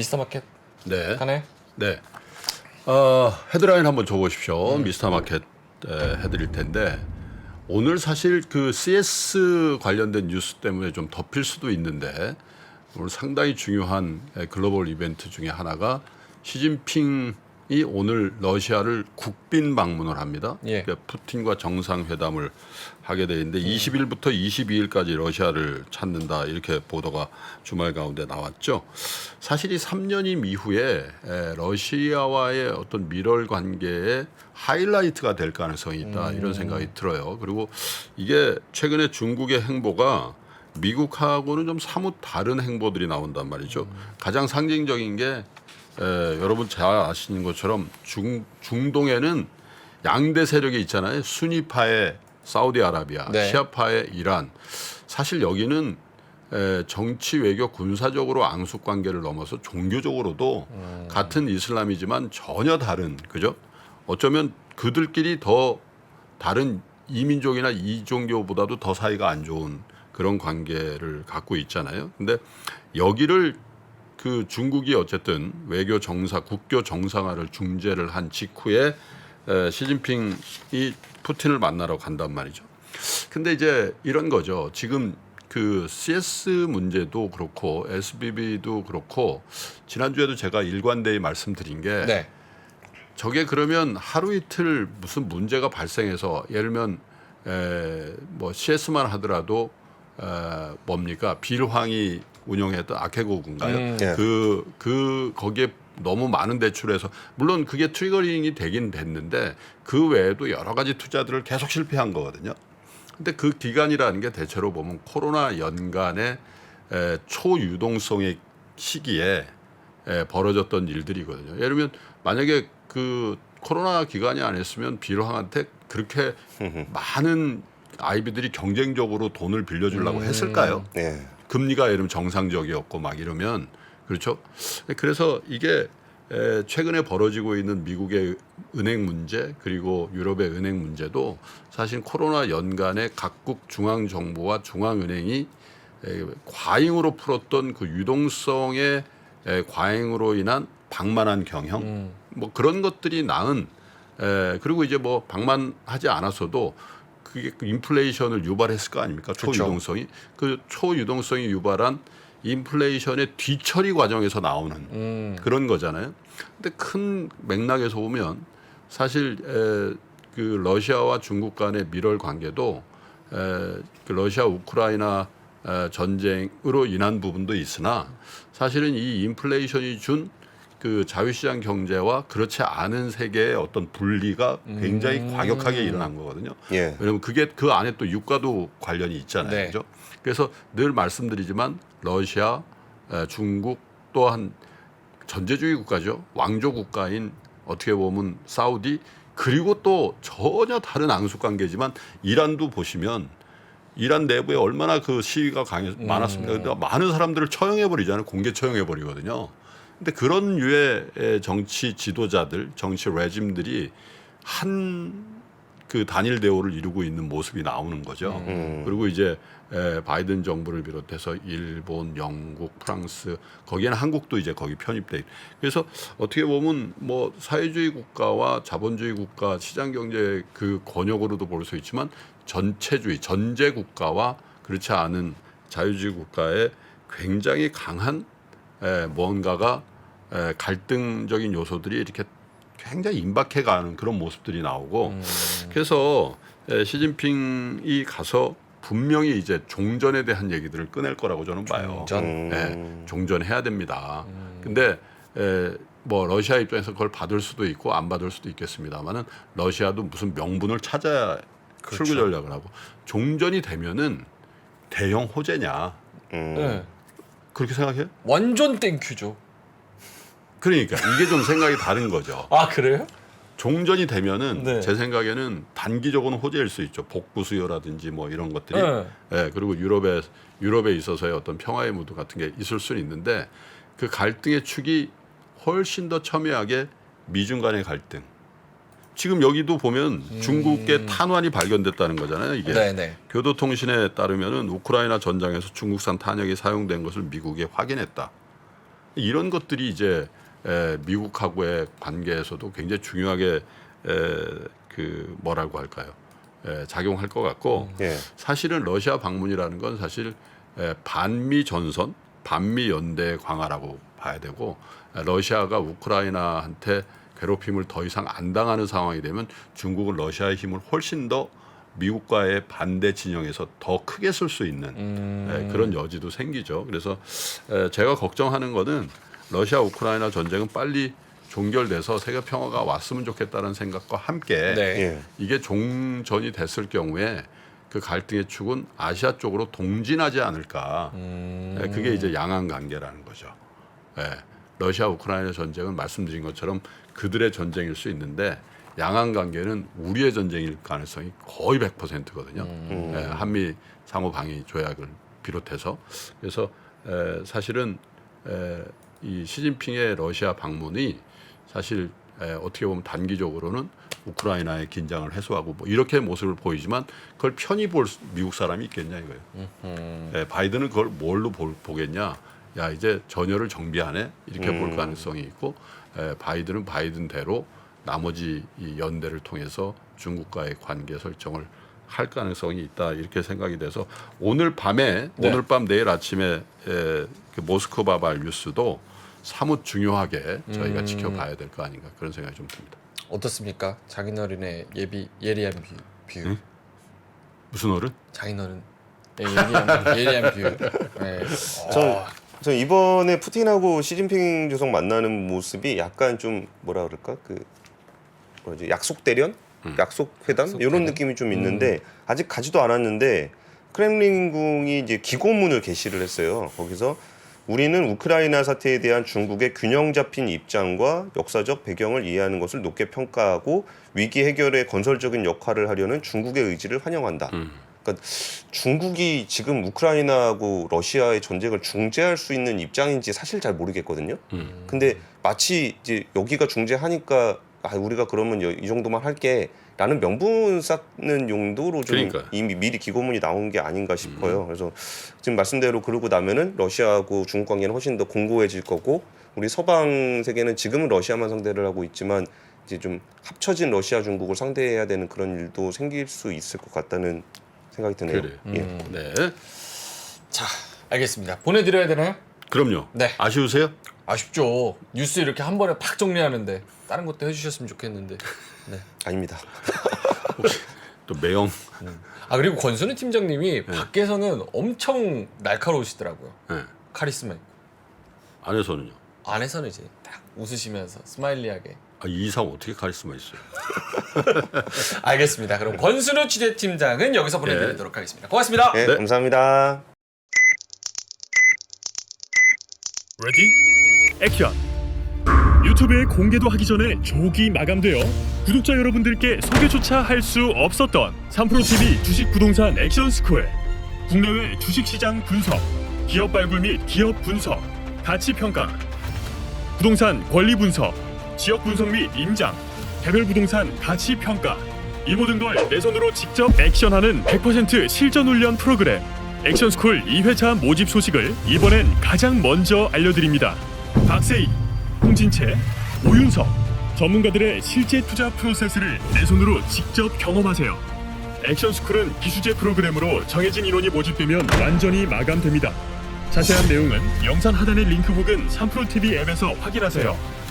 미스터 마켓 네. 하나요? 네. 헤드라인 한번 줘보십시오. 미스터 마켓 해드릴 텐데 오늘 사실 그 CS 관련된 뉴스 때문에 좀 덮일 수도 있는데 오늘 상당히 중요한 글로벌 이벤트 중에 하나가 시진핑이 오늘 러시아를 국빈 방문을 합니다. 예. 그러니까 푸틴과 정상회담을 하게 돼 있는데 20일부터 22일까지 러시아를 찾는다 이렇게 보도가 주말 가운데 나왔죠. 사실 이 3년임 이후에 러시아와의 어떤 밀월 관계에 하이라이트가 될 가능성이 있다 이런 생각이 들어요. 그리고 이게 최근에 중국의 행보가 미국하고는 좀 사뭇 다른 행보들이 나온단 말이죠. 가장 상징적인 게 여러분 잘 아시는 것처럼 중동에는 양대 세력이 있잖아요. 수니파의 사우디아라비아, 네. 시아파의 이란. 사실 여기는 정치, 외교, 군사적으로 앙숙 관계를 넘어서 종교적으로도 같은 이슬람이지만 전혀 다른, 그죠? 어쩌면 그들끼리 더 다른 이민족이나 이종교보다도 더 사이가 안 좋은 그런 관계를 갖고 있잖아요. 근데 여기를 그 중국이 어쨌든 외교 정상, 국교 정상화를 중재를 한 직후에 시진핑이 푸틴을 만나러 간단 말이죠. 근데 이제 이런 거죠. 지금 그 CS 문제도 그렇고 SBB도 그렇고 지난주에도 제가 일관되이 말씀드린 게 네. 저게 그러면 하루 이틀 무슨 문제가 발생해서 예를 들면 뭐 CS만 하더라도 뭡니까 빌황이 운영했던 아케고군가요? 예. 거기에 너무 많은 대출해서 물론 그게 트리거링이 되긴 됐는데 그 외에도 여러 가지 투자들을 계속 실패한 거거든요. 근데 그 기간이라는 게 대체로 보면 코로나 연간의 초유동성의 시기에 벌어졌던 일들이거든요. 예를 들면 만약에 그 코로나 기간이 아니었으면 빌황한테 그렇게 많은 아이비들이 경쟁적으로 돈을 빌려주려고 했을까요? 예. 금리가 예를 들면 정상적이었고 막 이러면 그렇죠. 그래서 이게 최근에 벌어지고 있는 미국의 은행 문제 그리고 유럽의 은행 문제도 사실 코로나 연간에 각국 중앙 정부와 중앙은행이 과잉으로 풀었던 그 유동성의 과잉으로 인한 방만한 경영 뭐 그런 것들이 낳은 그리고 이제 뭐 방만하지 않았어도 그게 그 인플레이션을 유발했을 거 아닙니까? 초유동성이. 그 초유동성이 유발한 인플레이션의 뒤처리 과정에서 나오는 그런 거잖아요. 근데 큰 맥락에서 보면 사실 그 러시아와 중국 간의 밀월 관계도 그 러시아 우크라이나 전쟁으로 인한 부분도 있으나 사실은 이 인플레이션이 준 그 자유시장 경제와 그렇지 않은 세계의 어떤 분리가 굉장히 과격하게 일어난 거거든요. 예. 왜냐하면 그게 그 안에 또 유가도 관련이 있잖아요. 네. 그죠? 그래서 늘 말씀드리지만 러시아, 중국 또한 전제주의 국가죠. 왕조 국가인 어떻게 보면 사우디 그리고 또 전혀 다른 앙숙 관계지만 이란도 보시면 이란 내부에 얼마나 그 시위가 많았습니까? 근데 많은 사람들을 처형해 버리잖아요. 공개 처형해 버리거든요. 근데 그런 유의 정치 지도자들, 정치 레짐들이 한 그 단일 대우를 이루고 있는 모습이 나오는 거죠. 그리고 이제 바이든 정부를 비롯해서 일본, 영국, 프랑스 거기에는 한국도 이제 거기 편입돼 있고 그래서 어떻게 보면 뭐 사회주의 국가와 자본주의 국가 시장 경제 그 권역으로도 볼 수 있지만 전체주의 전제 국가와 그렇지 않은 자유주의 국가의 굉장히 강한 뭔가가 갈등적인 요소들이 이렇게 굉장히 임박해가는 그런 모습들이 나오고 그래서 시진핑이 가서 분명히 이제 종전에 대한 얘기들을 꺼낼 거라고 저는 봐요. 종전해야 됩니다. 근데 뭐 러시아 입장에서 그걸 받을 수도 있고 안 받을 수도 있겠습니다만은 러시아도 무슨 명분을 찾아야 그렇죠. 출구 전략을 하고 종전이 되면은 대형 호재냐 네. 그렇게 생각해요? 완전 땡큐죠. 그러니까 이게 좀 생각이 다른 거죠. 아 그래요? 종전이 되면은 네. 제 생각에는 단기적으로는 호재일 수 있죠. 복구 수요라든지 뭐 이런 것들이. 네. 예, 그리고 유럽에 있어서의 어떤 평화의 무드 같은 게 있을 수는 있는데 그 갈등의 축이 훨씬 더 첨예하게 미중 간의 갈등. 지금 여기도 보면 중국의 탄환이 발견됐다는 거잖아요. 이게 네네. 교도통신에 따르면은 우크라이나 전장에서 중국산 탄약이 사용된 것을 미국에 확인했다. 이런 것들이 이제 미국하고의 관계에서도 굉장히 중요하게 그 뭐라고 할까요? 작용할 것 같고 예. 사실은 러시아 방문이라는 건 사실 반미 전선, 반미 연대 강화라고 봐야 되고 러시아가 우크라이나한테 괴롭힘을 더 이상 안 당하는 상황이 되면 중국은 러시아의 힘을 훨씬 더 미국과의 반대 진영에서 더 크게 쓸 수 있는 그런 여지도 생기죠. 그래서 제가 걱정하는 거는 러시아 우크라이나 전쟁은 빨리 종결돼서 세계 평화가 왔으면 좋겠다는 생각과 함께 네. 예. 이게 종전이 됐을 경우에 그 갈등의 축은 아시아 쪽으로 동진하지 않을까. 그게 이제 양안 관계라는 거죠. 러시아 우크라이나 전쟁은 말씀드린 것처럼 그들의 전쟁일 수 있는데 양안 관계는 우리의 전쟁일 가능성이 거의 100%거든요. 한미 상호 방위 조약을 비롯해서 그래서 사실은 이 시진핑의 러시아 방문이 사실 어떻게 보면 단기적으로는 우크라이나의 긴장을 해소하고 뭐 이렇게 모습을 보이지만 그걸 편히 볼 미국 사람이 있겠냐 이거예요. 바이든은 그걸 뭘로 보겠냐? 야 이제 전열을 정비하네 이렇게 볼 가능성이 있고 바이든은 바이든대로 나머지 이 연대를 통해서 중국과의 관계 설정을 할 가능성이 있다 이렇게 생각이 돼서 오늘 밤에 네. 오늘 밤 내일 아침에 그 모스크바발 뉴스도 사뭇 중요하게 저희가 지켜봐야 될 거 아닌가 그런 생각이 좀 듭니다. 어떻습니까? 장인어른의 예리한 뷰. 응? 무슨 어른? 장인어른 예리한 뷰. 네. 저 이번에 푸틴하고 시진핑 주석 만나는 모습이 약간 좀 뭐라 그럴까 그 뭐지 약속 대련, 약속 회담 약속 이런 대련? 느낌이 좀 있는데 아직 가지도 않았는데 크렘린궁이 이제 기고문을 게시를 했어요. 거기서 우리는 우크라이나 사태에 대한 중국의 균형 잡힌 입장과 역사적 배경을 이해하는 것을 높게 평가하고 위기 해결에 건설적인 역할을 하려는 중국의 의지를 환영한다. 그러니까 중국이 지금 우크라이나하고 러시아의 전쟁을 중재할 수 있는 입장인지 사실 잘 모르겠거든요. 근데 마치 이제 여기가 중재하니까 우리가 그러면 이 정도만 할게라는 명분 쌓는 용도로 좀 그러니까요. 이미 미리 기고문이 나온 게 아닌가 싶어요. 그래서 지금 말씀대로 그러고 나면은 러시아하고 중국 관계는 훨씬 더 공고해질 거고 우리 서방 세계는 지금은 러시아만 상대를 하고 있지만 이제 좀 합쳐진 러시아 중국을 상대해야 되는 그런 일도 생길 수 있을 것 같다는 생각이 드네요. 그래요. 예. 네, 자, 알겠습니다. 보내드려야 되나요? 그럼요. 네. 아쉬우세요? 아쉽죠. 뉴스 이렇게 한 번에 팍 정리하는데 다른 것도 해주셨으면 좋겠는데. 네. 아닙니다. 또 매형. 아 그리고 권순우 팀장님이 밖에서는 엄청 날카로우시더라고요. 네. 카리스마 있고. 안에서는요. 안에서는 이제 딱 웃으시면서 스마일리하게. 이 이상 어떻게 카리스마 있어요? 알겠습니다. 그럼 권순우 취재팀장은 여기서 보내드리도록 하겠습니다. 고맙습니다. 네, 네. 감사합니다. 레디 액션. 유튜브에 공개도 하기 전에 조기 마감되어 구독자 여러분들께 소개조차 할 수 없었던 3프로TV 주식 부동산 액션 스쿨. 국내외 주식시장 분석, 기업 발굴 및 기업 분석, 가치 평가, 부동산 권리 분석, 지역 분석 및 임장, 개별 부동산 가치 평가, 이 모든 걸 내 손으로 직접 액션하는 100% 실전 훈련 프로그램 액션 스쿨 2회차 모집 소식을 이번엔 가장 먼저 알려드립니다. 박세희, 홍진채, 오윤석 전문가들의 실제 투자 프로세스를 내 손으로 직접 경험하세요. 액션 스쿨은 기수제 프로그램으로 정해진 인원이 모집되면 완전히 마감됩니다. 자세한 내용은 영상 하단의 링크 혹은 3프로TV 앱에서 확인하세요.